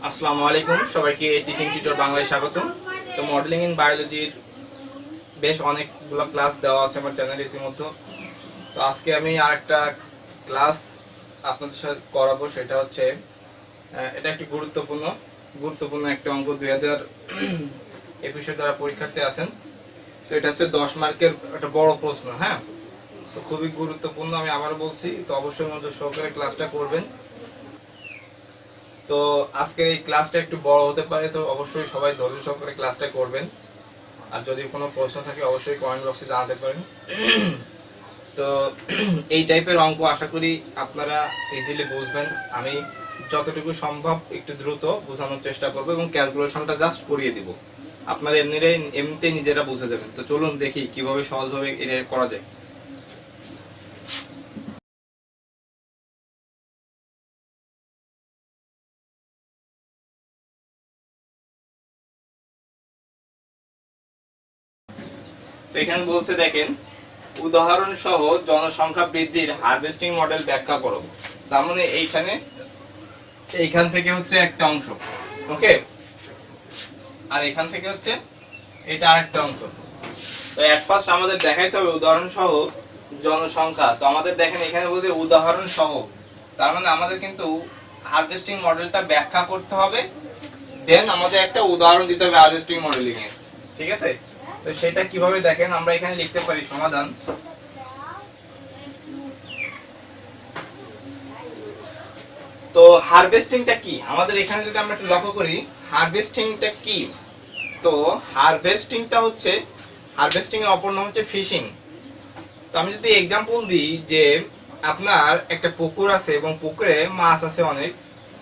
আসসালামু আলাইকুম সবাইকে টিচিং টিউটর বাংলায় স্বাগতম। তো মডেলিং ইন বায়োলজির বেশ অনেকগুলো ক্লাস দেওয়া আছে আমার চ্যানেলে ইতিমধ্যে। তো আজকে আমি আরেকটা ক্লাস আপনাদের সাথে করাবো, সেটা হচ্ছে এটা একটি গুরুত্বপূর্ণ একটা অঙ্ক 2021 যারা পরীক্ষার্থী আছেন। তো এটা হচ্ছে 10 মার্কের একটা বড় প্রশ্ন। হ্যাঁ, তো খুবই গুরুত্বপূর্ণ, আমি আবার বলছি, তো অবশ্যই মনোযোগ সহকারে ক্লাসটা করবেন। তো আজকে এই ক্লাসটা একটু বড় হতে পারে, তো অবশ্যই সবাই ধৈর্য সহকারে ক্লাসটা করবেন। আর যদি কোনো প্রশ্ন থাকে অবশ্যই কমেন্ট বক্সে জানাতে পারেন। তো এই টাইপের অঙ্ক আশা করি আপনারা ইজিলি বুঝবেন। আমি যতটুকু সম্ভব একটু দ্রুত বোঝানোর চেষ্টা করবো এবং ক্যালকুলেশনটা জাস্ট করিয়ে দিব, আপনারা এমনিতেই নিজেরা বুঝে যাবেন। তো চলুন দেখি কিভাবে সহজভাবে এটা করা যায়। তো এখানে বলছে দেখেন, উদাহরণ সহ জনসংখ্যা বৃদ্ধির হারভেস্টিং মডেল ব্যাখ্যা করো। তার মানে এইখান থেকে হচ্ছে একটা অংশ, ওকে, আর এখান থেকে হচ্ছে এটা আরেকটা অংশ। তো এট ফার্স্ট আমাদের দেখাইতে হবে উদাহরণ সহ জনসংখ্যা। তো আমাদের দেখেন এখানে বলতে উদাহরণ সহ, তার মানে আমাদের কিন্তু হারভেস্টিং মডেলটা ব্যাখ্যা করতে হবে, দেন আমাদের একটা উদাহরণ দিতে হবে হারভেস্টিং মডেলিং এর। ঠিক আছে, তো সেটা কিভাবে দেখেন, আমরা এখানে লিখতে পারি সমাধান। তো হারভেস্টিংটা কি আমাদের এখানে যদি আমরা একটু লক্ষ্য করি, হারভেস্টিংটা কি। তো হারভেস্টিংটা হচ্ছে, হারভেস্টিং এর অপর নাম হচ্ছে ফিশিং। তো আমি যদি এক্সাম্পল দিই যে আপনার একটা পুকুর আছে এবং পুকুরে মাছ আছে অনেক,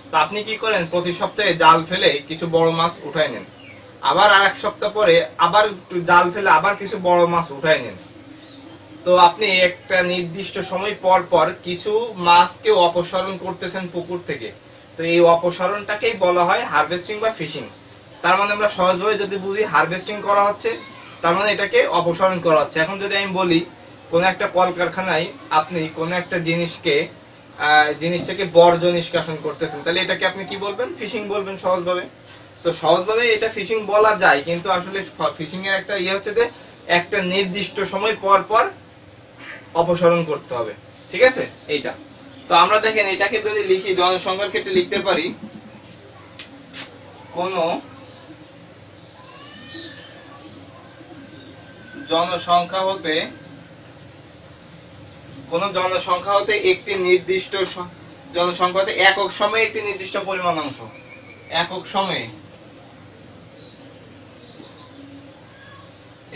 তো আপনি কি করেন, প্রতি সপ্তাহে জাল ফেলে কিছু বড় মাছ উঠায় নেন, আবার আর এক সপ্তাহ পরে আবার জাল ফেলে আবার কিছু বড় মাছ উঠায় নেন। তো আপনি একটা নির্দিষ্ট সময় পর পর কিছু মাছকে অপসারণ করতেছেন পুকুর থেকে। তো এই অপসারণটাকেই বলা হয় হারভেস্টিং বা ফিশিং। তার মানে আমরা সহজভাবে যদি বুঝি, হারভেস্টিং করা হচ্ছে, তার মানে এটাকে অপসারণ করা হচ্ছে। এখন যদি আমি বলি, কোন একটা কলকারখানায় আপনি কোন একটা জিনিসটাকে বর্জ্য নিষ্কাশন করতেছেন, তাহলে এটাকে আপনি কি বলবেন, ফিশিং বলবেন সহজভাবে। তো সহজভাবে এটা ফিশিং বলা যায়, কিন্তু আসলে ফিশিং এর একটা হচ্ছে যে একটা নির্দিষ্ট সময় পর পর অপসারণ করতে হবে। ঠিক আছে, এইটা। তো আমরা দেখেন এটাকে যদি লিখি, জনসংখ্যার ক্ষেত্রে লিখতে পারি কোন জনসংখ্যা হতে একটি নির্দিষ্ট জনসংখ্যা হতে একক সময়ে একটি নির্দিষ্ট পরিমাণ অংশ, একক সময়ে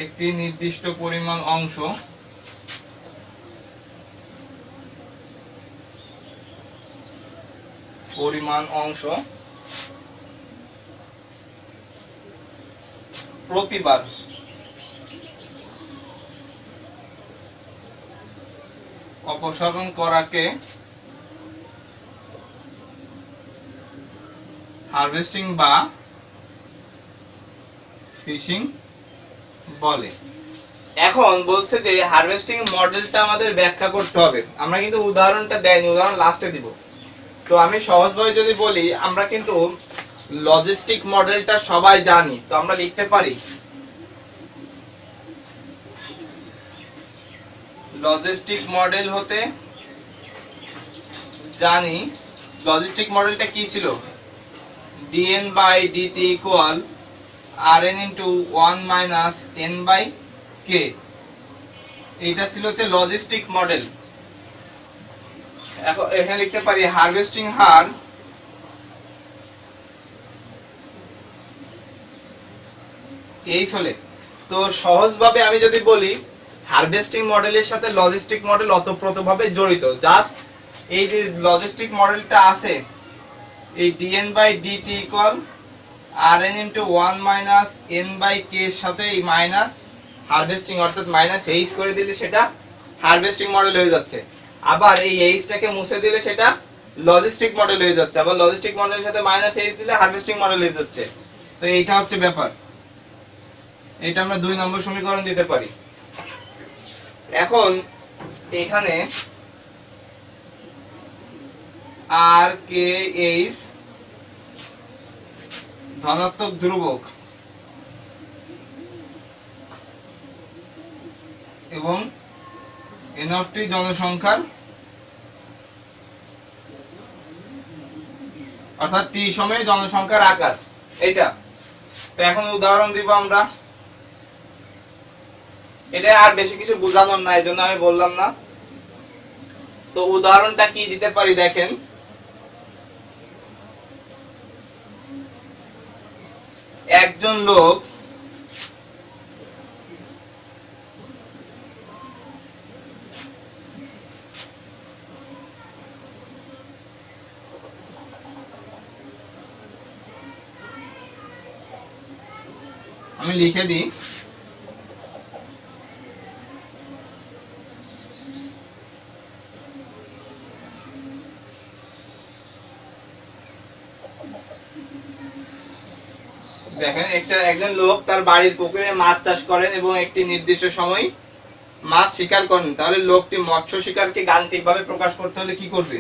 একটি নির্দিষ্ট পরিমাণ অংশ প্রতিবার অপসারণ করাকে হারভেস্টিং বা ফিশিং বলে। এখন বলছে যে হারভেস্টিং মডেলটা আমাদের ব্যাখ্যা করতে হবে। আমরা কিন্তু উদাহরণটা দেয়নি, উদাহরণ লাস্টে দিব। তো আমি সহজভাবে যদি বলি, আমরা কিন্তু লজিস্টিক মডেলটা সবাই জানি। তো আমরা লিখতে পারি লজিস্টিক মডেল হতে জানি, লজিস্টিক মডেলটা কি ছিল, dn by dt equal rn into 1 minus n by k। এটা ছিল হচ্ছে লজিস্টিক মডেল। এখন এখানে লিখতে পারি হারভেস্টিং হার এই চলে। তো সহজভাবে আমি যদি বলি, হারভেস্টিং মডেলের সাথে লজিস্টিক মডেল ওতপ্রোতভাবে জড়িত। জাস্ট এই যে লজিস্টিক মডেলটা আছে, এই dn by dt equal rn into 1 minus n by k এর সাথে এই মাইনাস হারভেস্টিং অর্থাৎ মাইনাস এইচ করে দিলে সেটা হারভেস্টিং মডেল হয়ে যাচ্ছে। আবার এই এইচটাকে মুছে দিলে সেটা লজিস্টিক মডেল হয়ে যাচ্ছে। আবার লজিস্টিক মডেলের সাথে মাইনাস এইচ দিলে হারভেস্টিং মডেল হয়ে যাচ্ছে। তো এইটা হচ্ছে ব্যাপার, এটা আমরা 2 নম্বর সমীকরণ দিতে পারি। এখন এখানে আর কে এইচ ধনাত্মক ধ্রুবক এবং n অফ টি জনসংখ্যার অর্থাৎ টি সময়ে জনসংখ্যার আকার এটা। তো এখন উদাহরণ দিব আমরা, এটা আর বেশি কিছু বোঝানোর না, এই জন্য আমি বললাম না। তো উদাহরণটা কি দিতে পারি দেখেন, একজন লোক আমি লিখে দিই, দেখেন একজন লোক তার বাড়ির পুকুরে মাছ চাষ করেন এবং একটি নির্দিষ্ট সময় মাছ শিকার করেন। তাহলে লোকটি মৎস্য শিকারকে গাণিতিক ভাবে প্রকাশ করতে হলে কি করবে?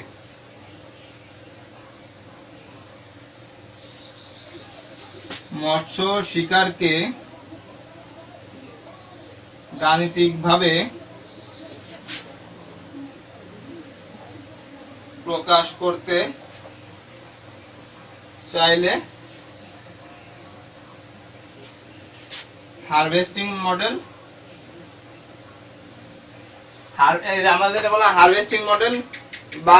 মৎস্য শিকারকে গাণিতিক ভাবে প্রকাশ করতে চাইলে হারভেস্টিং মডেল, আমরা যেটা বলা হারভেস্টিং মডেল বা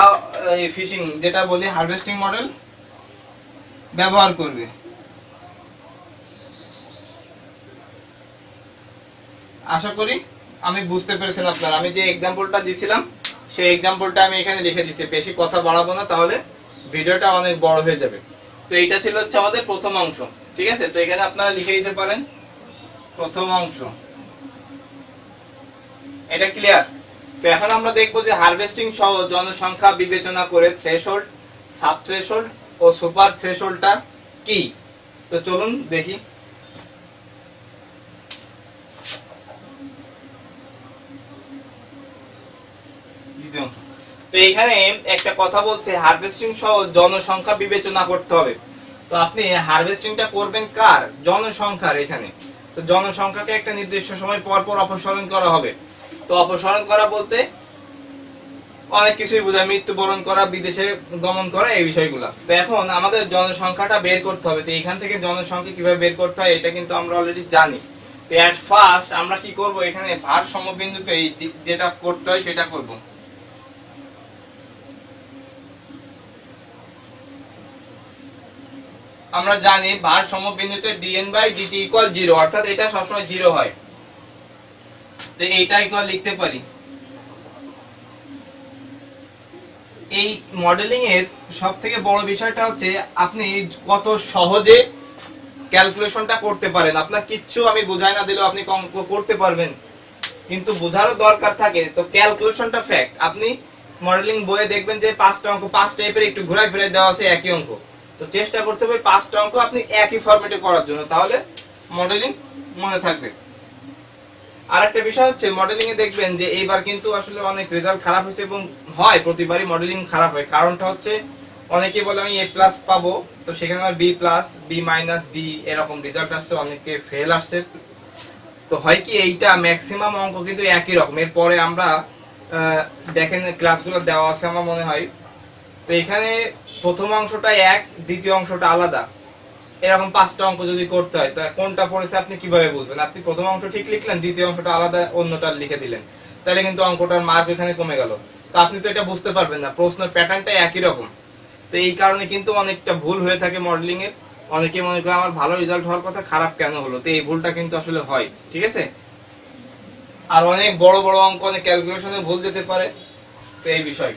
ফিশিং যেটা বলি হারভেস্টিং মডেল ব্যবহার করবে। আশা করি আমি বুঝতে পেরেছেন আপনারা। আমি যে এক্সাম্পলটা দিয়েছিলাম সেই এক্সাম্পলটা আমি এখানে লিখে দিয়েছি, বেশি কথা বাড়াবো না, তাহলে ভিডিওটা অনেক বড় হয়ে যাবে। তো এইটা ছিল হচ্ছে আমাদের প্রথম অংশ, ঠিক আছে? তো এখানে আপনারা লিখে দিতে পারেন প্রথম অংশ, এটা ক্লিয়ার? তো এখন আমরা দেখবো যে হারভেস্টিং সহ জনসংখ্যা বিবেচনা করে থ্রেশহোল্ড, সাব থ্রেশহোল্ড ও সুপার থ্রেশহোল্ডটা কি। তো চলুন দেখি। তো এখানে একটা কথা বলছে হারভেস্টিং সহ জনসংখ্যা বিবেচনা করতে হবে। তো আপনি হারভেস্টিংটা করবেন কার? জনসংখ্যার। এখানে তো জনসংখ্যাকে একটা নির্দিষ্ট সময় পর পর অপসারণ করা হবে। তো অপসারণ করা বলতে অনেক কিছুই বোঝায়, মৃত্যুবরণ করা, বিদেশে গমন করা, এই বিষয়গুলো। তো এখন আমাদের জনসংখ্যাটা বের করতে হবে। তো এখান থেকে জনসংখ্যা কিভাবে বের করতে হয় এটা কিন্তু আমরা অলরেডি জানি। তো এট ফার্স্ট আমরা কি করব, এখানে ভারসাম্য বিন্দুতে যেটা করতে হয় সেটা করব। আমরা জানি ভারসাম্য বিন্দুতে dn/dt = 0, অর্থাৎ এটা সবসময় 0 হয়। তো এইটা ইকুয়াল লিখতে পারি। এই মডেলিং এর সবথেকে বড় বিষয়টা হচ্ছে আপনি কত সহজে ক্যালকুলেশনটা করতে পারেন। আপনার কিচ্ছু আমি বুঝাই না দিলেও আপনি অঙ্ক করতে পারবেন, কিন্তু বোঝারও দরকার থাকে। তো ক্যালকুলেশনটা ফ্যাক্ট। আপনি মডেলিং বইয়ে দেখবেন যে 5টা অঙ্ক 5 টাইপের একটু ঘুরাই ফিরে দেওয়া আছে একই অঙ্ক। তো চেষ্টা করতে হবে 5টা অঙ্ক আপনি একই ফরম্যাটে করার জন্য, তাহলে মডেলিং মনে থাকবে। আরেকটা বিষয় হচ্ছে মডেলিং এ দেখবেন যে এইবার কিন্তু আসলে অনেক রেজাল্ট খারাপ হয়েছে, এবং হয় প্রতিবারই মডেলিং খারাপ হয়। কারণটা হচ্ছে অনেকে বলে আমি A+ পাবো, তো সেখানে আমার B+, B-, D এরকম রেজাল্ট আসছে, অনেকে ফেল আসছে। তো হয় কি এইটা ম্যাক্সিমাম অঙ্ক কিন্তু একই রকম। এরপরে আমরা দেখেন ক্লাসগুলো দেওয়া আছে আমার মনে হয়। তো এখানে প্রথম অংশটা এক, দ্বিতীয় অংশটা আলাদা, এরকম 5টা অঙ্ক যদি করতে হয়, তো কোনটা পড়েছে আপনি কিভাবে বুঝবেন? আপনি প্রথম অংশ ঠিক লিখলেন, দ্বিতীয় অংশটা আলাদা অন্যটা লিখে দিলেন, তাহলে কিন্তু অঙ্কটার মার্ক এখানে কমে গেল। তো আপনি তো এটা বুঝতে পারবেন না, প্রশ্নের প্যাটার্নটা একই রকম। তো এই কারণে কিন্তু অনেকটা ভুল হয়ে থাকে মডেলিং এর। অনেকে মনে করে আমার ভালো রেজাল্ট হওয়ার কথা, খারাপ কেন হলো? তো এই ভুলটা কিন্তু আসলে হয়, ঠিক আছে? আর অনেক বড় বড় অঙ্ক, অনেক ক্যালকুলেশনে ভুল যেতে পারে, তো এই বিষয়।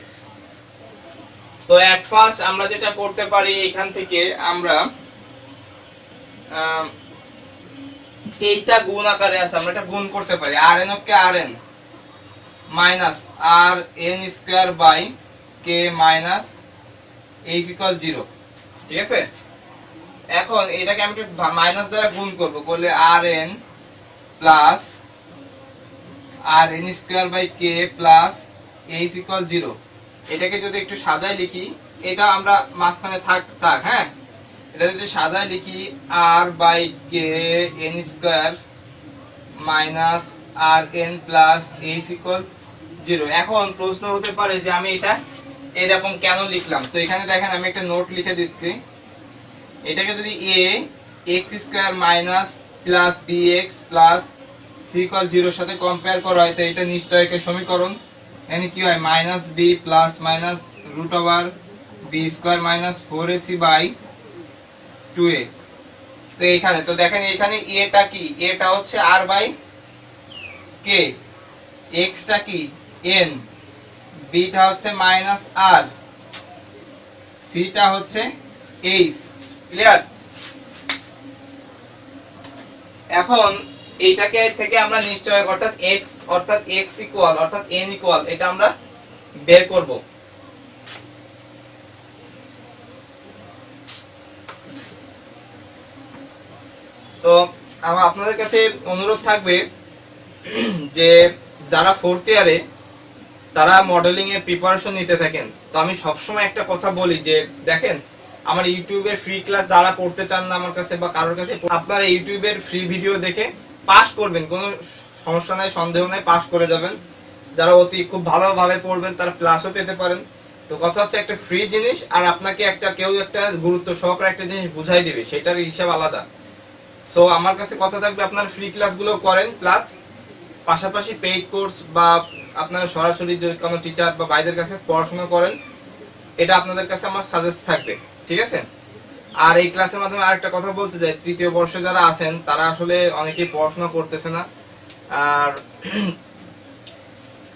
তো এট ফার্স্ট আমরা যেটা করতে পারি, এখান থেকে আমরা এইটা গুণ আকারে আছে, আমরা এটা গুণ করতে পারি। rn কে rn minus rn² / k minus h = 0, ঠিক আছে? এখন এটাকে আমি একটু মাইনাস দ্বারা গুণ করব, করলে rn plus rn² / k plus h = 0। এটাকে যদি একটু সাজায় লিখি, এটা আমরা মাঝখানে থাক, হ্যাঁ, এটা যদি সাদায় লিখি r by k n square minus r n plus h equal 0। এখন প্রশ্ন হতে পারে যে আমি এটা এরকম কেন লিখলাম। তো এখানে দেখেন আমি একটা নোট লিখে দিচ্ছি। এটাকে যদি a x square minus plus b x plus c equal 0 সাথে কম্পেয়ার করা হয়, তো এটা নিশ্চয়কের সমীকরণ। এখানে কি হয়, minus b plus minus root over b square minus 4ac by 2a। তো এইখানে তো দেখেন এখানে এটা কি, এটা হচ্ছে আর বাই কে, এক্সটা কি এন, বিটা হচ্ছে মাইনাস আর, সিটা হচ্ছে এইচ। ক্লিয়ার? এখন এইটাকে থেকে আমরা নিশ্চয়ক অর্থাৎ x ইকুয়াল অর্থাৎ n ইকুয়াল এটা আমরা বের করব। তো আপনাদের কাছে অনুরোধ থাকবে যে যারা 4th ইয়ারে তারা মডেলিং এর প্রিপারেশন নিতে থাকেন, তো আমি সবসময় একটা কথা বলি যে দেখেন আমার ইউটিউবের ফ্রি ক্লাস যারা পড়তে চান না আমার কাছে বা কারোর কাছে, আপনারা ইউটিউবের ফ্রি ভিডিও দেখে পাস করবেন, কোনো সমস্যা নাই, সন্দেহ নাই, পাস করে যাবেন। যারা অতি খুব ভালোভাবে পড়বেন তারা প্লাসও পেতে পারেন। তো কথা হচ্ছে একটা ফ্রি জিনিস আর আপনাকে কেউ একটা গুরুত্ব সহকারে একটা জিনিস বুঝাই দিবে, সেটার হিসাব আলাদা। সো আমার কাছে কথা থাকবে আপনারা ফ্রি ক্লাসগুলো করেন, প্লাস পাশাপাশি পেইড কোর্স বা আপনারা সরাসরি যদি কোনো টিচার বা ভাইদের কাছে পড়াশোনা করেন, এটা আপনাদের কাছে আমার সাজেস্ট থাকবে। ঠিক আছে? আর এই ক্লাসের মাধ্যমে আরেকটা কথা বলতে চাই, 3য় বর্ষে যারা আছেন তারা আসলে অনেকেই পড়াশোনা করতেছে না, আর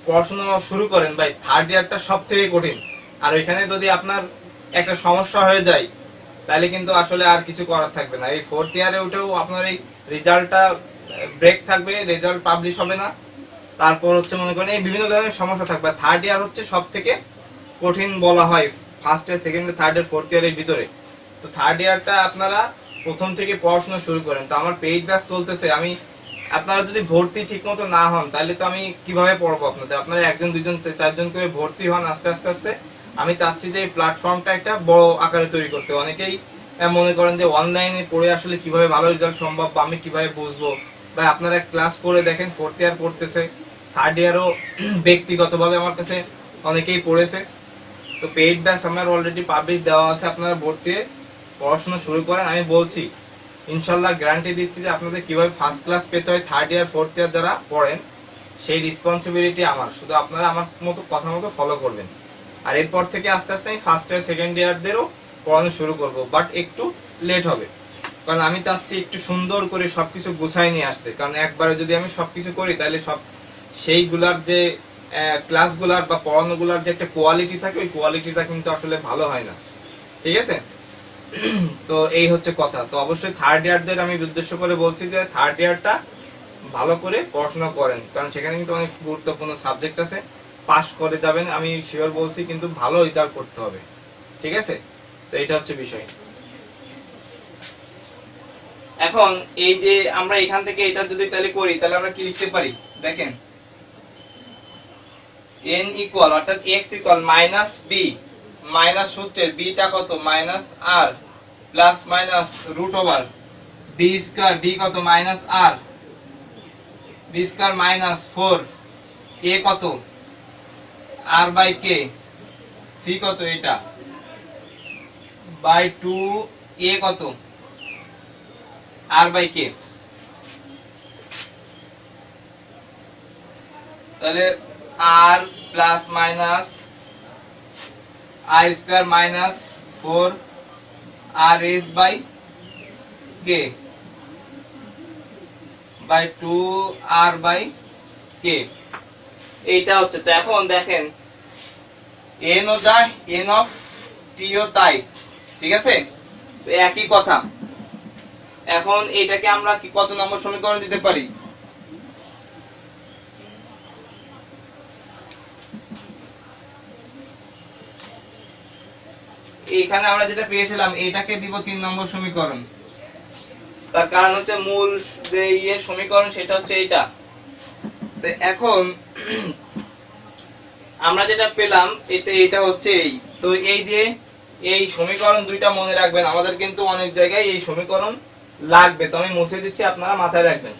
পড়াশোনা শুরু করেন ভাই, 3rd ইয়ারটা সব থেকে কঠিন। আর ওইখানে যদি আপনার একটা সমস্যা হয়ে যায় তাহলে কিন্তু আসলে আর কিছু করার থাকবে না। এই 4th ইয়ারে উঠেও আপনার এই রেজাল্টটা ব্রেক থাকবে, রেজাল্ট পাবলিশ হবে না, তারপর হচ্ছে মনে করেন এই বিভিন্ন ধরনের সমস্যা থাকবে। 3rd ইয়ার হচ্ছে সব থেকে কঠিন বলা হয় 1st ইয়ার, 2nd ইয়ার, 3rd ইয়ার, 4th ইয়ারের ভিতরে। তো 3rd ইয়ারটা আপনারা প্রথম থেকে পড়াশোনা শুরু করেন। তো আমার পেইড ব্যাচ চলতেছে, আপনারা যদি ভর্তি ঠিক মতো না হন তাহলে তো আমি কিভাবে পড়বো আপনাদের। আপনারা 1জন 2জন 4জন করে ভর্তি হন আস্তে আস্তে আস্তে। আমি চাচ্ছি যে এই প্ল্যাটফর্মটা একটা বড় আকারে তৈরি করতে। অনেকেই মনে করেন যে অনলাইনে পড়ে আসলে কিভাবে ভালো রেজাল্ট সম্ভব বা আমি কিভাবে বুঝবো, বা আপনারা ক্লাস করে দেখেন 4th ইয়ার পড়তেছে, 3rd ইয়ারও ব্যক্তিগতভাবে আমার কাছে অনেকেই পড়েছে। তো পেইড ব্যাচ আমার অলরেডি পাবলিশ দেওয়া আছে, আপনারা ভর্তি পড়াশোনা শুরু করেন। আমি বলছি ইনশাল্লাহ গ্যারান্টি দিচ্ছি যে আপনাদের কিভাবে ফার্স্ট ক্লাস পেতে হয় 3rd ইয়ার 4th ইয়ার যারা পড়েন, সেই রেসপন্সিবিলিটি আমার। শুধু আপনারা আমার মতো কথা মতো ফলো করবেন। আর এরপর থেকে আস্তে আস্তে আমি 1st ইয়ার 2nd ইয়ারদেরও পড়ানো শুরু করব, বাট একটু লেট হবে, কারণ আমি চাচ্ছি একটু সুন্দর করে সবকিছু গুছাই নিয়ে আসতে। কারণ একবারে যদি আমি সবকিছু করি তাহলে সেইগুলার যে ক্লাসগুলার বা পড়ানোগুলার যে একটা কোয়ালিটি থাকে, ওই কোয়ালিটিটা কিন্তু আসলে ভালো হয় না। ঠিক আছে? তো এই হচ্ছে কথা। তো অবশ্যই 3rd ইয়ারদের আমি উদ্দেশ্য করে বলছি যে 3rd ইয়ারটা ভালো করে পড়াশোনা করেন, কারণ সেখানে কিন্তু অনেক গুরুত্বপূর্ণ সাবজেক্ট আছে। পাস করে যাবেন আমি শিওর বলছি, কিন্তু ভালো রেজাল্ট করতে হবে। ঠিক আছে? তো এটা হচ্ছে বিষয়। এখন এই যে আমরা এখান থেকে এটা যদি তাহলে করি, তাহলে আমরা কি লিখতে পারি দেখেন, n ইকুয়াল অর্থাৎ x equal minus b, minus সূত্রের বিটা কত minus r plus minus root over b square, b কত minus r, b square minus 4 a কত আর বাই কে, সি কত এটা বাই 2 এ কত আর বাই কে। তাহলে r plus minus r square minus 4 r s by k by 2 r by k, এইটা হচ্ছে। তো এখন দেখেন এন ও যায়, এন অফ টি ও তাই। ঠিক আছে? তো একই কথা। এখন এটাকে আমরা কি কত নম্বর সমীকরণ দিতে পারি? এইখানে আমরা যেটা পেয়েছিলাম এটাকে দিব 3 নম্বর সমীকরণ। তার কারণ হচ্ছে মূল যে সমীকরণ সেটা হচ্ছে এইটা। তো এখন আমরা যেটা পেলাম এটা হচ্ছে এই, তো এই যে এই সমীকরণ দুইটা মনে রাখবেন, আমাদের কিন্তু অনেক জায়গায় এই সমীকরণ লাগবে, তো আমি মুছে দিচ্ছি, আপনারা মাথায় রাখবেন।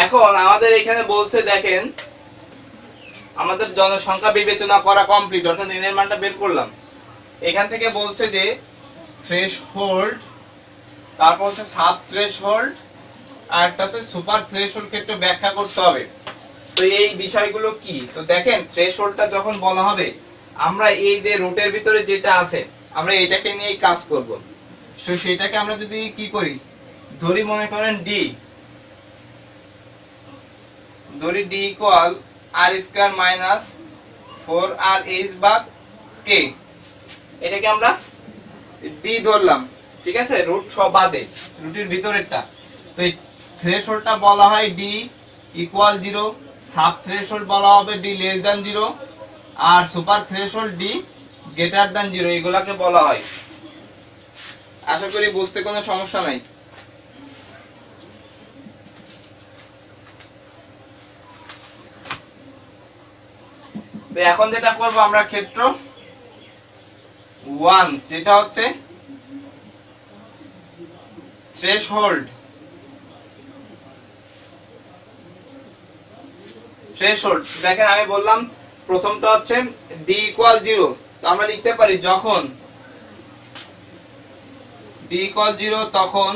এখন আমাদের এখানে বলছে দেখেন, আমাদের জনসংখ্যা বিবেচনা করা কমপ্লিট, অর্থাৎ n এর মানটা বের করলাম। এখান থেকে বলছে যে থ্রেশহোল্ড, তারপর হচ্ছে সাব থ্রেশহোল্ড, আর একটা হচ্ছে সুপার থ্রেশহোল্ড ক্ষেত্রে ব্যাখ্যা করতে হবে। তো এই বিষয়গুলো কি, তো দেখেন থ্রেশহোল্ডটা যখন বলা হবে, আমরা এই যে রুটের ভিতরে যেটা আছে আমরা এটাকে নিয়েই কাজ করব। তো সেটাকে আমরা যদি কি করি, ধরি মনে করেন ডি, ধরি D equal r square minus 4rh ভাগ কে, এটাকে আমরা ডি ধরলাম, ঠিক আছে, রুট সব বাদে, রুটের ভিতরেরটা। তো এই থ্রেশহোল্ডটা বলা হয় ডি ইকুয়াল 0, সাব থ্রেশহোল্ড বলা হবে ডি লেস দ্যান 0, আর super threshold d greater than 0, এগুলাকে বলা হয়। আশা করি বুঝতে কোনো সমস্যা নাই। তো এখন যেটা করব আমরা ক্ষেত্র 1, যেটা হচ্ছে থ্রেশহোল্ড, দেখেন আমি বললাম প্রথমটা হচ্ছে d ইকুয়াল 0, তো আমরা লিখতে পারি যখন d ইকুয়াল 0 তখন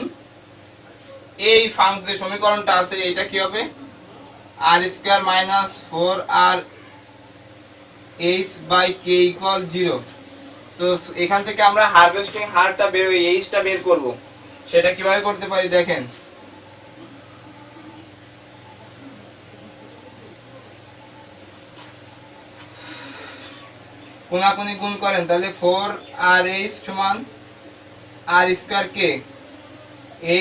এই যে সমীকরণটা আছে এটা কি হবে, r square minus 4rh by k equal 0। তো এখান থেকে আমরা হারভেস্টিং হারটা বের হই এইচটা বের করব, সেটা কিভাবে করতে পারি দেখেন। কোনাকুনি গুণ করেন, তাহলে 4rh সমান r square k,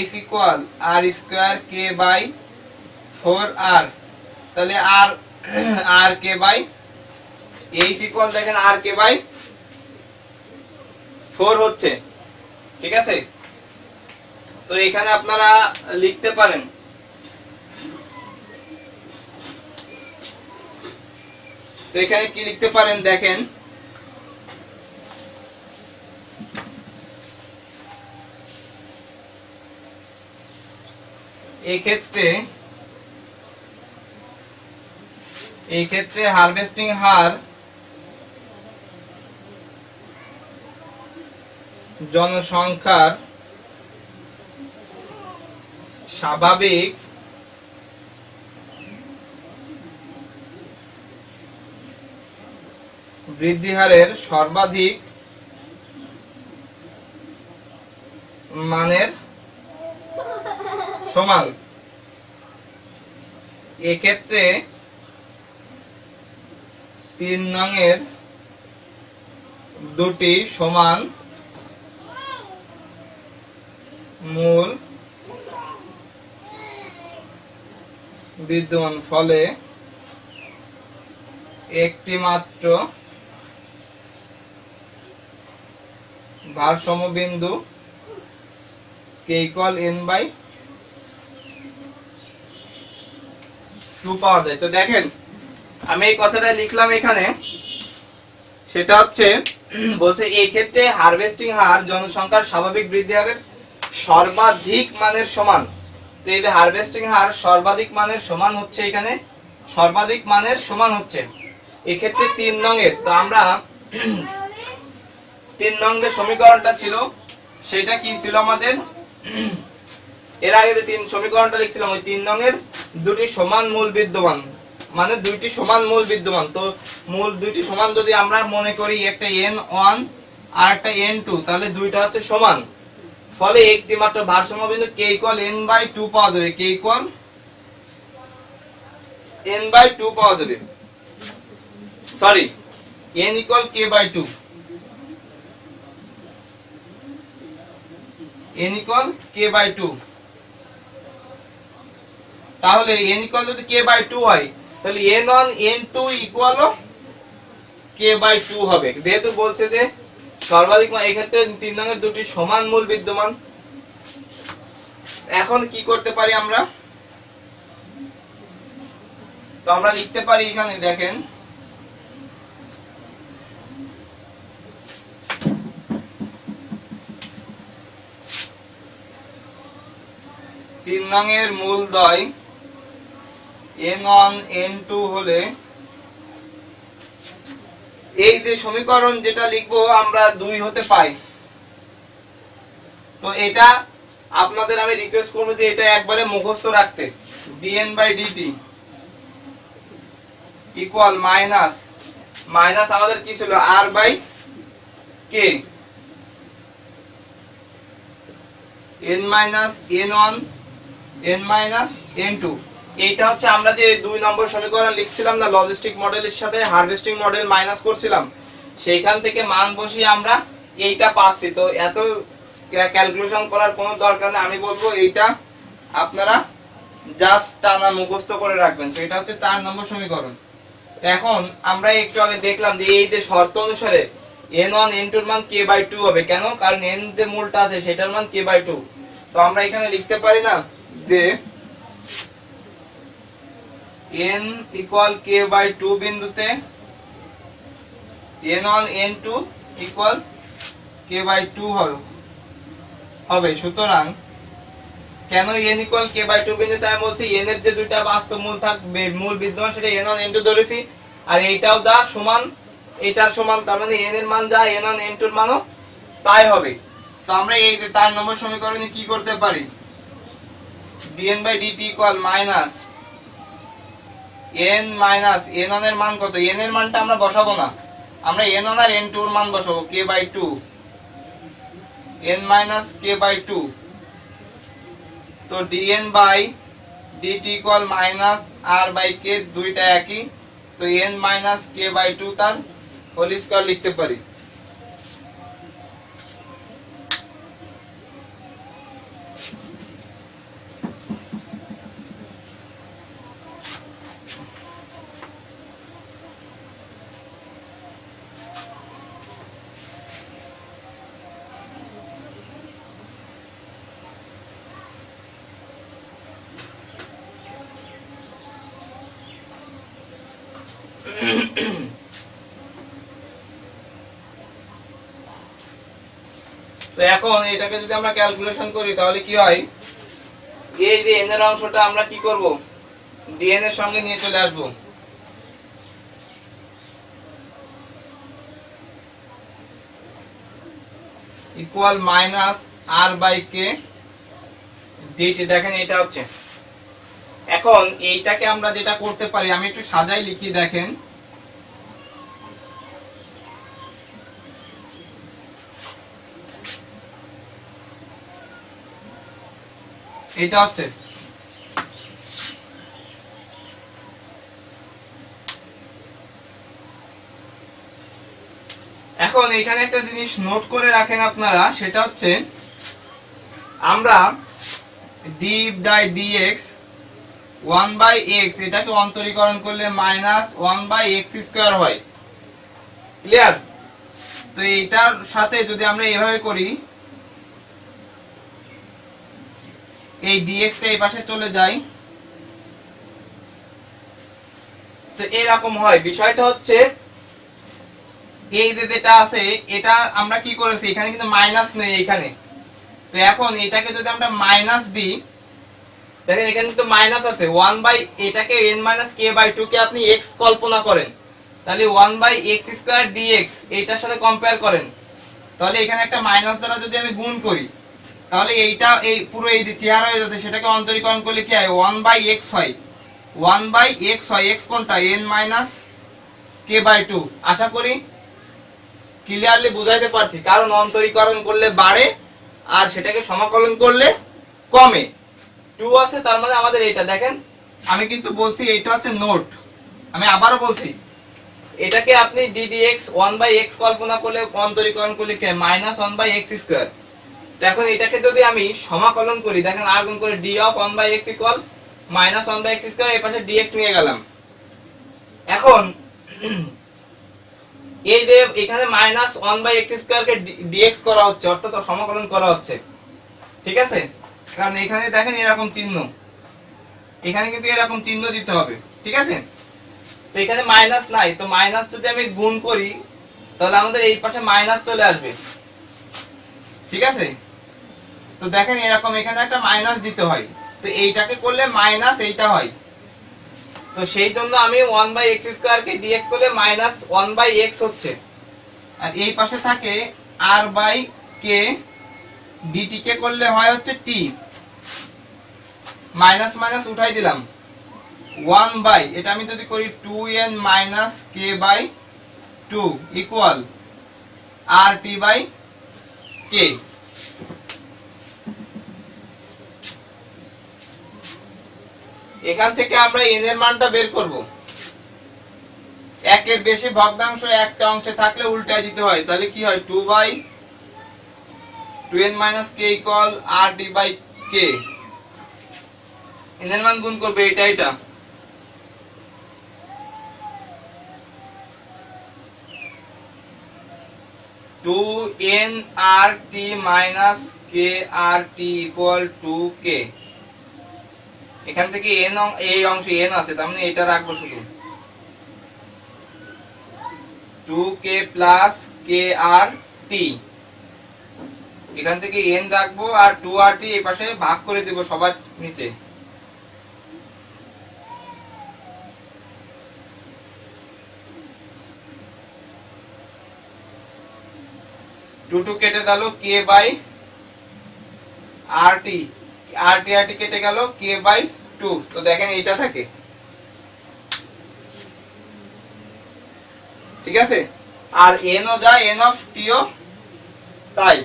h equal r square k by 4r, তাহলে r k by h equal দেখেন আর কে বাই 4 হচ্ছে, ঠিক আছে। তো এখানে আপনারা লিখতে পারেন, তো এখানে কি লিখতে পারেন দেখেন, এই ক্ষেত্রে হারভেস্টিং হার জনসংখ্যার স্বাভাবিক বৃদ্ধি হারের সর্বাধিক মানের সমান। এক্ষেত্রে 3 নংয়ের দুটি সমান মূল বিদ্যমান, ফলে একটি মাত্র ভারসাম্য বিন্দু কে ইকুয়াল n/2 পাওয়া যায়। তো দেখেন আমি এই কথাটা লিখলাম এখানে, সেটা হচ্ছে বলছে এই ক্ষেত্রে হারভেস্টিং হার জনসংখ্যার স্বাভাবিক বৃদ্ধি হারের সর্বাধিক মানের সমান। তো এই যে হারভেস্টিং হার সর্বাধিক মানের সমান হচ্ছে, এখানে সর্বাধিক মানের সমান হচ্ছে এই ক্ষেত্রে 3 নংয়ের। তো আমরা 3 নংয়ের সমীকরণটা ছিল সেটা কি ছিল আমাদের, এর আগে যে 3 সমীকরণটা লিখছিলাম ওই 3 নংয়ের দুটি সমান মূল বিদ্যমান, মানে দুইটি সমান মূল বিদ্যমান। তো মূল দুইটি সমান যদি আমরা মনে করি একটা n1 আর একটা n2, তাহলে দুইটা হচ্ছে সমান, ফলে একটি মাত্র ভারসাম্য বিন্দু k ইকুয়াল n/2 পাওয়া যাবে, k ইকুয়াল n/2 পাওয়া যাবে, sorry n equal k/2, n equal k/2। তাহলে n ইকুয়াল যদি k/2 হয় তাহলে n1 n2 ইকুয়াল k/2 হবে, যেহেতু বলছে যে সর্বাধিক মান, এই ক্ষেত্রে 3 নংয়ের দুটি সমান মূল বিদ্যমান। এখন কি করতে পারি আমরা, তো আমরা লিখতে পারি এখানে দেখেন তিন নংয়ের মূলদ্বয় n1 n2 হলে এই যে সমীকরণ যেটা লিখবো আমরা 2 হতে পাই। তো এটা আপনাদের আমি রিকোয়েস্ট করবো যে এটা একবারে মুখস্থ রাখতে, dn/dt ইকুয়াল মাইনাস মাইনাস আমাদের কি ছিল r/k n minus n1 n minus n2। এইটা হচ্ছে আমরা যে 2 নম্বর সমীকরণ লিখছিলাম না লজিস্টিক মডেলের সাথে হারভেস্টিং মডেল মাইনাস করছিলাম, সেইখান থেকে মান বসিয়ে আমরা এইটা পাচ্ছি। তো এত ক্যালকুলেশন করার কোনো দরকার নেই, আমি বলবো এইটা আপনারা জাস্ট টানা মুখস্থ করে রাখবেন। তো এটা হচ্ছে 4 নম্বর সমীকরণ। এখন আমরা একটু আগে দেখলাম যে এই যে শর্ত অনুসারে n1 n2 এর মান k/2 হবে। কেন? কারণ n যে মূলটা আছে সেটার মান k/2। তো আমরা এখানে লিখতে পারি না যে n ইকুয়াল k/2 বিন্দুতে n1 n2 ইকুয়াল k/2 হবে। সুতরাং কেন n ইকুয়াল k/2 বিন্দুতে আমি বলছি n এর যে দুইটা বাস্তব মূল থাকবে, মূল বিদ্যমান সেটা n1 n2 ধরেছি, আর এইটাও দা সমান এটার সমান, তার মানে n এর মান যা n1 n2 এর মানও তাই হবে। তো আমরা এই 4 নম্বর সমীকরণে কি করতে পারি, dn/dt equal minus n minus n1 এর মান কত, n এর মানটা আমরা বসাবো না, আমরা n1 আর n2 এর মান বসাবো k/2 n মাইনাস k/2। তো dn/dt ইকুয়াল মাইনাস r/k, দুইটা একই, তো n মাইনাস k/2 তার হোল স্কয়ার লিখতে পারি। তো এখন এটাকে যদি আমরা ক্যালকুলেশন করি তাহলে কি হয়, এই যে n এর অংশটা আমরা কি করব, dn এর সঙ্গে নিয়ে চলে আসব। Equal minus r/k dt। দেখেন এটা হচ্ছে, এখন এইটাকে আমরা যেটা করতে পারি, আমি একটু সাজাই লিখি, দেখেন এটা হচ্ছে এখন এখানে একটা জিনিস নোট করে রাখেন আপনারা, সেটা হচ্ছে আমরা d/dx 1/x এটাকে অন্তরীকরণ করলে মাইনাস 1/x² হয়। ক্লিয়ার? তো এটার সাথে যদি আমরা এভাবে করি, এই dx টা এই পাশে চলে যায়, তো এরকম হয়। বিষয়টা হচ্ছে এই যে যেটা আছে এটা আমরা কি করেছি, এখানে কিন্তু মাইনাস নেই এখানে। তো এখন এটাকে যদি আমরা মাইনাস দিই, দেখেন এখানে কিন্তু মাইনাস আছে 1 এটাকে n k/2 কে আপনি x কল্পনা করেন, তাহলে 1/x² dx এইটার সাথে কম্পেয়ার করেন, তাহলে এখানে একটা মাইনাস দ্বারা যদি আমি গুণ করি তাহলে এইটা এই পুরো এই যে চেহারা হয়ে যাচ্ছে, সেটাকে অন্তরীকরণ করলে কি হয় 1/x হয়, 1/x হয়। x কোনটা, n k/2। আশা করি ক্লিয়ারলি বুঝাইতে পারছি, কারণ অন্তরীকরণ করলে বাড়ে আর সেটাকে সমাকলন করলে কমে। 2 আছে তার মানে আমাদের এটা, দেখেন আমি কিন্তু বলছি এটা হচ্ছে নোট, আমি আবারও বলছি এটাকে আপনি ddx 1/x কল্পনা করলে অন্তরীকরণ করলে কি মাইনাস 1/x²। তো এখন এটাকে যদি আমি সমাকলন করি, দেখেন আর গুণ করে d of 1/x equal minus 1/x², এই পাশে dx নিয়ে গেলাম। এখন এই যে এখানে মাইনাস 1/x² কে dx করা হচ্ছে, অর্থাৎ সমাকলন করা হচ্ছে, ঠিক আছে। কারণ এখানে দেখেন এরকম চিহ্ন, এখানে কিন্তু এরকম চিহ্ন দিতে হবে, ঠিক আছে। তো এখানে মাইনাস নাই, তো মাইনাস যদি আমি গুণ করি তাহলে আমাদের এই পাশে মাইনাস চলে আসবে, ঠিক আছে। তো দেখেন এরকম এখানে একটা মাইনাস দিতে হয়, তো এইটাকে করলে মাইনাস এইটা হয়। তো সেই জন্য আমি 1/x² কে dx করলে -1/x হচ্ছে, আর এই পাশে থাকে r/k, dt কে করলে হয় হচ্ছে t, মাইনাস মাইনাস উঠাই দিলাম, 1/ এটা আমি যদি করি 2n - k/2 ইকুয়াল rt/k। এখান থেকে আমরা n এর মানটা বের করব। একের বেশি ভগ্নাংশ একটা অংশে থাকলে উল্টায় দিতে হয়, তাহলে কি হয় 2/2n - k equal rt/k। n এর মান গুণ করবে এটা 2nrt - krt ইকুয়াল 2k। এখান থেকে এই অংশে n আছে, তার মানে এটা রাখবো শুধু 2k + krt, এখান থেকে n রাখবো আর 2rt এই পাশে ভাগ করে দেব সবার নিচে। টু কেটে গেল k/rt, rt কেটে গেল k/2। তো দেখেন এইটা থাকে, ঠিক আছে। আর n ও যায়, n অফ t ও তাই।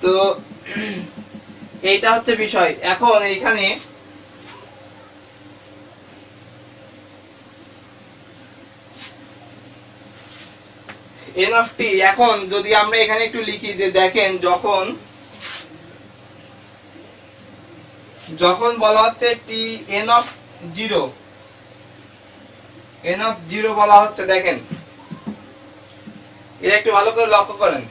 তো এইটা হচ্ছে বিষয়। এখন এইখানে n অফ t, এখন যদি আমরা এখানে একটু লিখি যে দেখেন যখন বলা হচ্ছে t n of 0, n of 0 বলা হচ্ছে, দেখেন এটা একটু ভালো করে লক্ষ্য করেন।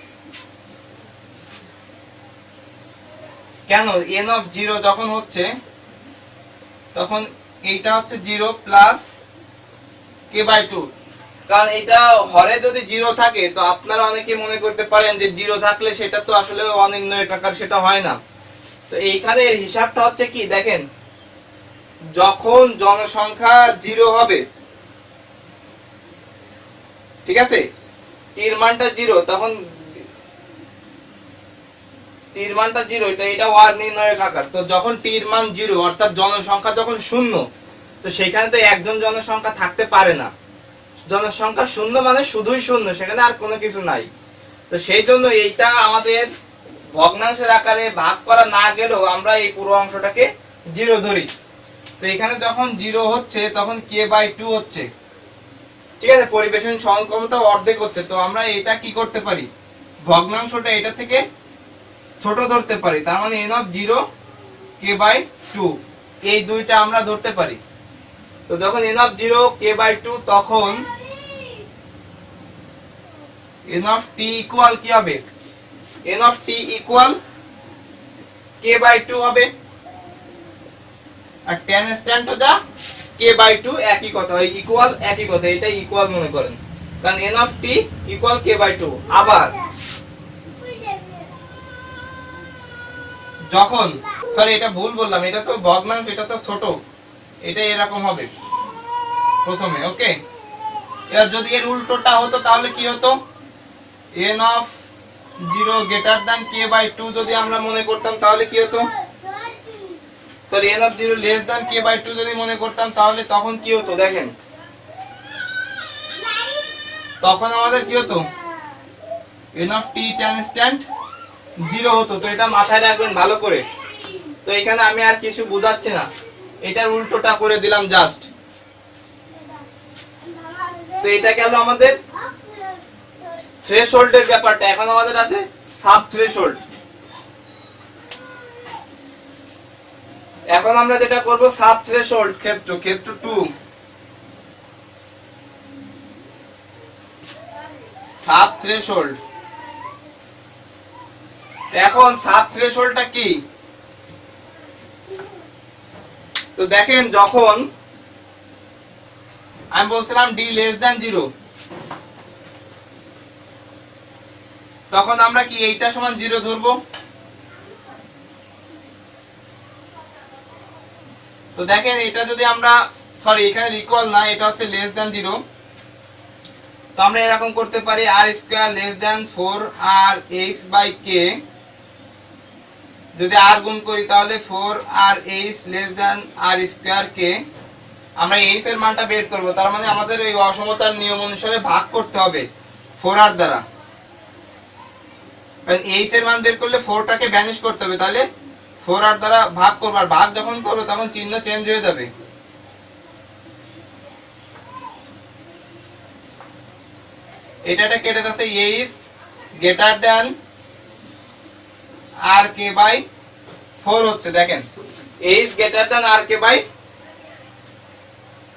কেন n অফ 0 যখন হচ্ছে তখন এইটা হচ্ছে 0 প্লাস k/2, কারণ এটা হরে যদি 0 থাকে তো আপনারা অনেকে মনে করতে পারেন যে 0 থাকলে সেটা তো আসলে অনির্ণয়ক আকার, সেটা হয় না। তো এইখানে এর হিসাবটা হচ্ছে কি দেখেন, যখন জনসংখ্যা 0 হবে, ঠিক আছে, টির মানটা 0, তখন টির মানটা 0, এটা অনির্ণয়ক আকার। তো যখন টির মান 0 অর্থাৎ জনসংখ্যা যখন 0, তো সেখানে তো একজন জনসংখ্যা থাকতে পারে না। জনসংখ্যা 0 মানে শুধুই 0, সেখানে আর কোনো কিছু নাই। তো সেই জন্য এইটা আমাদের ভগ্নাংশের আকারে ভাগ করা না গেলেও আমরা এই পুরো অংশটাকে 0 ধরি। তো এখানে যখন 0 হচ্ছে তখন k/2 হচ্ছে, ঠিক আছে, পরিবেশন সহন ক্ষমতা অর্ধেক হচ্ছে। তো আমরা এটা কি করতে পারি, ভগ্নাংশটা এটা থেকে ছোট ধরতে পারি, তার মানে n অফ 0 k/2, এই দুইটা আমরা ধরতে পারি। তো যখন n অফ 0 k/2, তখন n অফ t ইকুয়াল কি হবে, n of t equal k/2 হবে, আর tan stand to the k/2 একই কথা, ওই ইকুয়াল একই কথা, এটা ইকুয়াল মনে করেন, কারণ n of t equal k/2। আবার যখন, সরি এটা ভুল বললাম, এটা তো ভগ্নাংশ, এটা তো ছোট, এটা এরকম হবে প্রথমে, ওকে। এবার যদি এর উল্টোটা হতো তাহলে কি হতো, n of 0 greater than k/2 যদি আমরা মনে করতাম তাহলে কি হতো, sorry n of 0 less than k/2 যদি মনে করতাম তাহলে তখন কি হতো দেখেন, তখন আমাদের কি হতো, n of t tan stand 0 হতো। তো এটা মাথায় রাখবেন ভালো করে। তো এখানে আমি আর কিছু বোঝাচ্ছি না, এটার উল্টোটা করে দিলাম জাস্ট। তো এটা গেল আমাদের থ্রেশহোল্ডের ব্যাপারটা। এখন আমাদের আছে সাব থ্রেশহোল্ড। এখন আমরা যেটা করব, সাব থ্রেশহোল্ড ক্ষেত্র 2, সাব থ্রেশহোল্ড এখন সাব থ্রেশহোল্ডটা কি? তো দেখেন যখন আমি বলছিলাম ডি লেস দ্যান 0, তখন আমরা কি এইটা সমান 0 ধরবো। তো দেখেন এটা যদি আমরা, সরি এখানে রিকল না, এটা হচ্ছে লেস দ্যান 0, তো আমরা এরকম করতে পারি r square less than 4 r h by k, যদি আর গুণ করি তাহলে 4 r h less than r square k, আমরা এইচ এর মানটা বের করব, তার মানে আমাদের এই অসমতার নিয়ম অনুসারে ভাগ করতে হবে 4 আর দ্বারা, কারণ এইচ এর মান বের করলে 4টাকে ভ্যানিশ করতে হবে, তাহলে 4 আর দ্বারা ভাগ করব, আর ভাগ যখন করব তখন চিহ্ন চেঞ্জ হয়ে যাবে। এটা কেটে যাচ্ছে, h greater than r k by 4 হচ্ছে, দেখেন h greater than r k by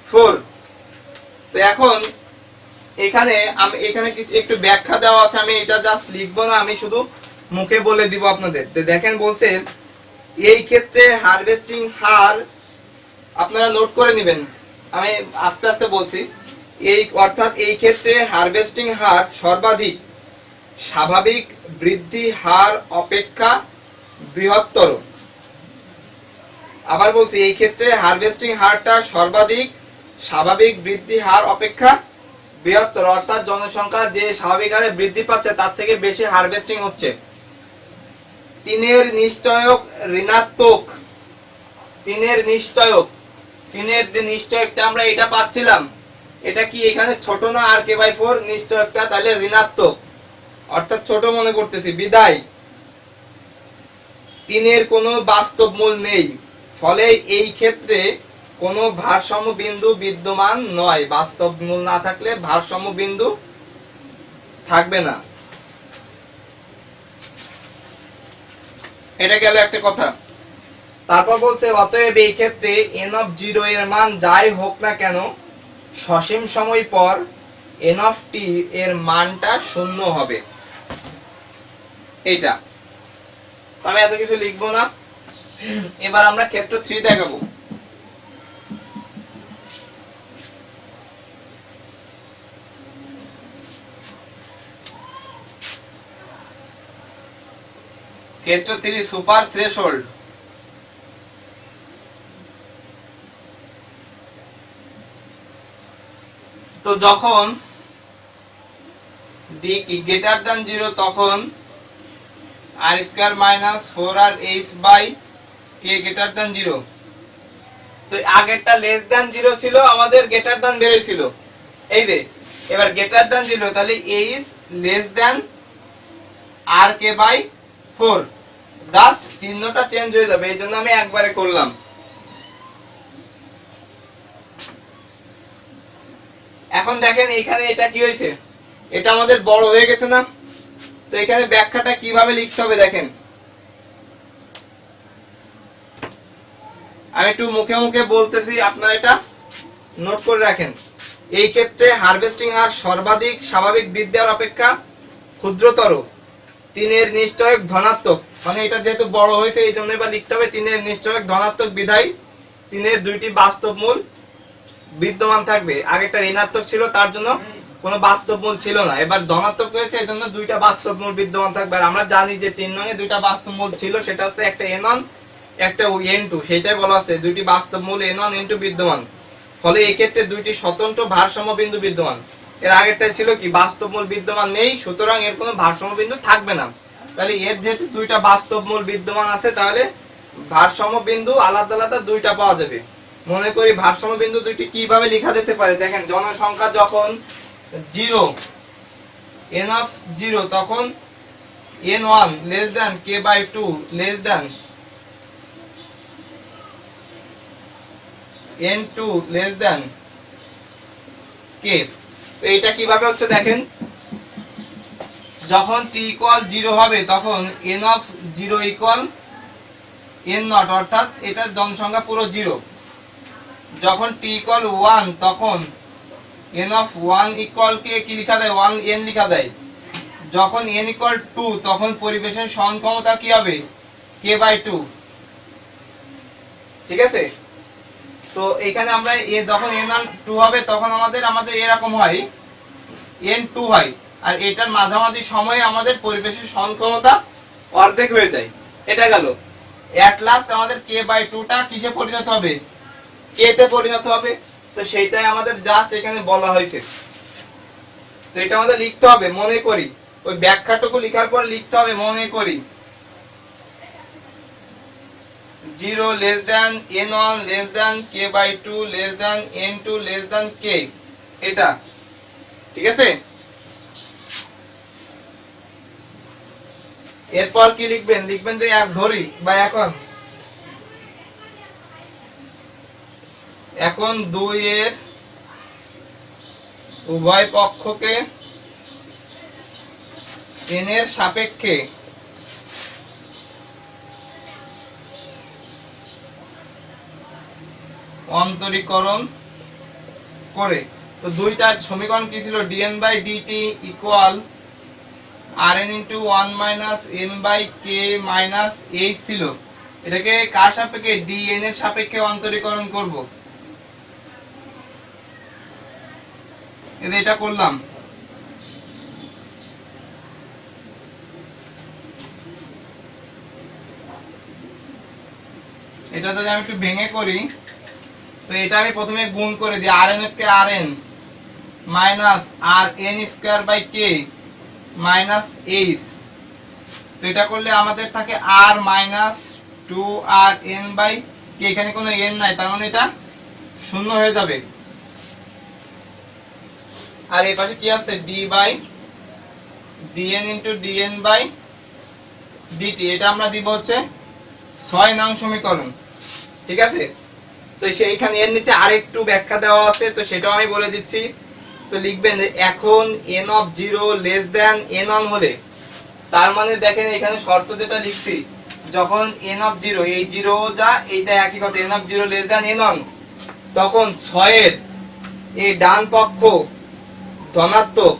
4। তো এখন এখানে কিছু একটু ব্যাখ্যা দেওয়া আছে, আমি এটা জাস্ট লিখবো না, আমি শুধু মুখে বলে দিব আপনাদের। তো দেখেন বলছে এই ক্ষেত্রে হারভেস্টিং হার, আপনারা নোট করে নেবেন, আমি আস্তে আস্তে বলছি, অর্থাৎ এই ক্ষেত্রে হারভেস্টিং হার সর্বাধিক স্বাভাবিক বৃদ্ধি হার অপেক্ষা বৃহত্তর। আবার বলছি, এই ক্ষেত্রে হারভেস্টিং হারটা সর্বাধিক স্বাভাবিক বৃদ্ধি হার অপেক্ষা বৃহত্তর, অর্থাৎ জনসংখ্যা যে স্বাভাবিক হারে বৃদ্ধি পাচ্ছে তার থেকে বেশি হারভেস্টিং হচ্ছে। 3 নিশ্চয়ক ঋণাত্মক, 3 নিশ্চয়কটা আমরা এটা পাচ্ছিলাম, এটা কি এখানে ছোট না আর কে বাই 4 নিশ্চয়কটা, তাহলে ঋণাত্মক, অর্থাৎ ছোট মনে করতেছি, বিদায় 3 কোনো বাস্তব মূল নেই, ফলে এই ক্ষেত্রে কোনো ভারসাম্য বিন্দু বিদ্যমান নয়। বাস্তব মূল না থাকলে ভারসাম্য বিন্দু থাকবে না, এটা গেল একটা কথা। তারপর বলছে অতএব এই ক্ষেত্রে n অফ 0 এর মান যাই হোক না কেন, সসীম সময় পর n অফ t এর মানটা শূন্য হবে। এইটা আমি এত কিছু লিখবো না, এবার আমরা ক্ষেত্র 3 দেখাবো। ক্ষেত্র 3 সুপার থ্রেশহোল্ড। তো যখন d গ্রেটার দ্যান 0 তখন r square minus 4 r h by k greater than 0। তো আগেরটা লেস দ্যান 0 ছিল, আমাদের গ্রেটার দ্যান বেরিয়েছিল, এই যে এবার গ্রেটার দ্যান 0, তাহলে h less than r k by 4, just চিহ্নটা চেঞ্জ হয়ে যাবে, এই জন্য আমি একবারে করলাম। এখন দেখেন এখানে এটা কি হয়েছে, এটা আমাদের বড় হয়ে গেছে না, তো এখানে ব্যাখ্যাটা কিভাবে লিখতে হবে দেখেন, আমি একটু মুখে মুখে বলতেছি, আপনারা এটা নোট করে রাখেন। এই ক্ষেত্রে হারভেস্টিং হার সর্বাধিক স্বাভাবিক বৃদ্ধি হার অপেক্ষা ক্ষুদ্রতর, 3 নিশ্চয়ক ধনাত্মক, মানে এটা যেহেতু বড় হয়েছে এই জন্য এবার লিখতে হবে 3 নিশ্চয়ক ধনাত্মক, বিধায় 3 2টি বাস্তব মূল বিদ্যমান থাকবে। আগেরটা ঋণাত্মক ছিল, তার জন্য কোনো বাস্তব মূল ছিল না, এবার ধনাত্মক হয়েছে এই জন্য 2টা বাস্তব মূল বিদ্যমান থাকবে। আর আমরা জানি যে 3 নং এ 2টা বাস্তব মূল ছিল, সেটা হচ্ছে একটা n1 একটা n2, সেটাই বলা আছে 2টি বাস্তব মূল n1 n2 বিদ্যমান, ফলে এই ক্ষেত্রে 2টি স্বতন্ত্র ভারসাম্য বিন্দু বিদ্যমান। এর আগেরটা ছিল কি বাস্তব মূল বিদ্যমান নেই, সুতরাং এর কোনো ভারসাম্য বিন্দু থাকবে না, তাহলে এর যেহেতু 2টা বাস্তব মূল বিদ্যমান আছে, তাহলে ভারসাম্য বিন্দু আলাদা আলাদা 2টা পাওয়া যাবে। মনে করি ভারসাম্য বিন্দু 2টি কিভাবে লেখা যেতে পারে, দেখেন জনসংখ্যা যখন 0 n অফ 0 তখন n1 less than k by 2 less than n2 less than k। তো এটা কিভাবে হচ্ছে দেখেন, যখন t ইকুয়াল 0 হবে তখন n অফ 0 ইকুয়াল n0, অর্থাৎ এটার জনসংখ্যা পুরো 0। যখন t ইকুয়াল 1 তখন n অফ 1 ইকুয়াল কে কি লেখা যায় 1n লেখা যায়। যখন n ইকুয়াল 2 তখন পরিবেশের সহন ক্ষমতা কি হবে k/2। ঠিক আছে, তো এখানে আমরা যখন n1 2 হবে তখন আমাদের এরকম হয় n2 হয়, আর এটার মাঝামাঝি সময়ে আমাদের পরিবেশের সহন ক্ষমতা অর্ধেক হয়ে যায়। এটা গেল। এট লাস্ট আমাদের k/2 টা কিসে পরিণত হবে, k তে পরিণত হবে। তো সেইটাই আমাদের জাস্ট এখানে বলা হয়েছে। তো এটা আমাদের লিখতে হবে, মনে করি ওই ব্যাখ্যাটুকু লেখার পর লিখতে হবে মনে করি 0 less than n1 less than k/2 less than n2 less than k, এটা ঠিক আছে। এরপর কি লিখবেন, লিখবেন যে এক ধরি বা এখন 2 এর উভয় পক্ষকে n এর সাপেক্ষে অন্তরীকরণ করে। তো দুইটা সমীকরণ কি ছিল, dn/dt equal rn into 1 minus n by k minus h ছিল। এটাকে কার সাপেক্ষে, dn এর সাপেক্ষে অন্তরীকরণ করব। এটা করলাম। এটা যদি আমি একটু ভেঙে করি, তো এটা আমি প্রথমে গুণ করে দিই rn কে rn minus rn square by k minus h। তো এটা করলে আমাদের থাকে r minus 2rn by k, এখানে কোনো n নাই, তার মানে এটা শূন্য হয়ে যাবে। আর এই পাশে কি আছে, d by dn into dn by dt, এটা আমরা দিব হচ্ছে 6 নং সমীকরণ। ঠিক আছে, তো সেইখানে এর নিচে আরেকটু ব্যাখ্যা দেওয়া আছে, তো সেটাও আমি বলে দিচ্ছি। তো লিখবেন যে এখন n of 0 less than n1 হলে, তার মানে দেখেন এখানে শর্ত যেটা লিখছি, যখন n অফ 0 এই 0 যা এইটা একই কথা, n of 0 less than n1, তখন 6 এর এই ডান পক্ষ ধনাত্মক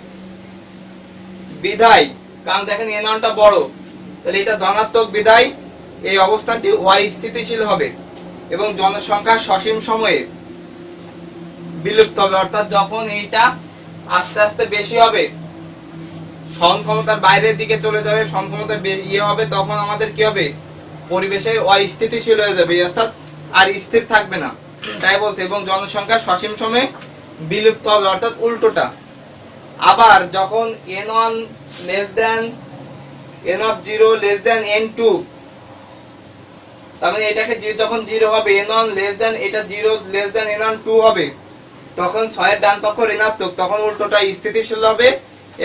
বিধায়, কারণ দেখেন n1 টা বড়, তাহলে এটা ধনাত্মক বিধায় এই অবস্থানটি y স্থিতিশীল হবে এবং জনসংখ্যার সসীম সময়ে বিলুপ্ত হবে। অর্থাৎ যখন এইটা আস্তে আস্তে বেশি হবে, সহন ক্ষমতার বাইরের দিকে চলে যাবে, সহন ক্ষমতা হবে, তখন আমাদের কি হবে, পরিবেশে অস্থিতিশীল হয়ে যাবে, অর্থাৎ আর স্থির থাকবে না। তাই বলছে এবং জনসংখ্যার সসীম সময়ে বিলুপ্ত হবে, অর্থাৎ উল্টোটা। আবার যখন n1 less than n of 0 less than n2, তার মানে এটাকে যখন 0 হবে, n1 লেস দ্যান এটা 0 লেস দ্যান n1 2 হবে, তখন 6 এর ডান পক্ষ ঋণাত্মক, তখন উল্টোটা স্থিতিশীল হবে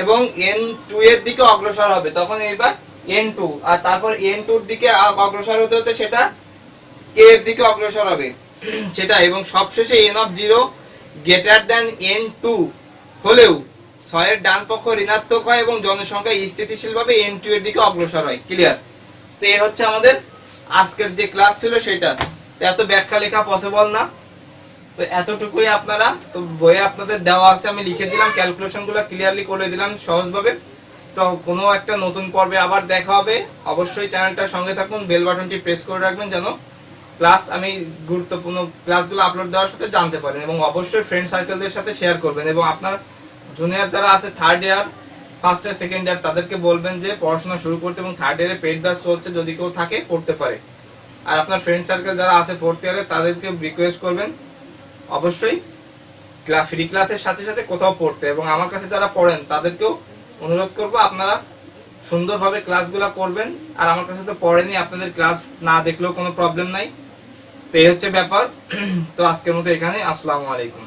এবং n2 এর দিকে অগ্রসর হবে, তখন এবার n2, আর তারপর n2 এর দিকে অগ্রসর হতে হতে সেটা k এর দিকে অগ্রসর হবে সেটা, এবং সবশেষে n of 0 greater than n2 হলেও 6 এর ডান পক্ষ ঋণাত্মক হয় এবং জনসংখ্যা স্থিতিশীলভাবে n2 এর দিকে অগ্রসর হয়। ক্লিয়ার? তো এই হচ্ছে আমাদের আজকের যে ক্লাস ছিল সেটা। এত ব্যাখ্যা লেখা পসিবল না, তো এতটুকুই আপনারা, তো বইয়ে আপনাদের দেওয়া আছে, আমি লিখে দিলাম, ক্যালকুলেশনগুলো ক্লিয়ারলি করে দিলাম সহজভাবে। তো কোনো একটা নতুন পর্বে আবার দেখা হবে। অবশ্যই চ্যানেলটার সঙ্গে থাকুন, বেল বাটনটি প্রেস করে রাখবেন যেন ক্লাস আমি গুরুত্বপূর্ণ ক্লাসগুলো আপলোড দেওয়ার সাথে জানতে পারেন, এবং অবশ্যই ফ্রেন্ড সার্কেলদের সাথে শেয়ার করবেন। এবং আপনার জুনিয়র যারা আছে, third year, first year, second year, তাদেরকে বলবেন যে পড়াশোনা শুরু করতে, এবং থার্ড ইয়ারে পেইড ব্যাচ চলছে, যদি কেউ থাকে পড়তে পারে। আর আপনার ফ্রেন্ড সার্কেল যারা আছে ফোর্থ ইয়ারে, তাদেরকে রিকোয়েস্ট করবেন অবশ্যই ফ্রি ক্লাসের সাথে সাথে কোথাও পড়তে, এবং আমার কাছে যারা পড়েন তাদেরকেও অনুরোধ করব আপনারা সুন্দরভাবে ক্লাসগুলো করবেন। আর আমার কাছে তো পড়েনি, আপনাদের ক্লাস না দেখলেও কোনো প্রবলেম নাই। তো এই হচ্ছে ব্যাপার। তো আজকের মতো এখানে, আসসালামু আলাইকুম।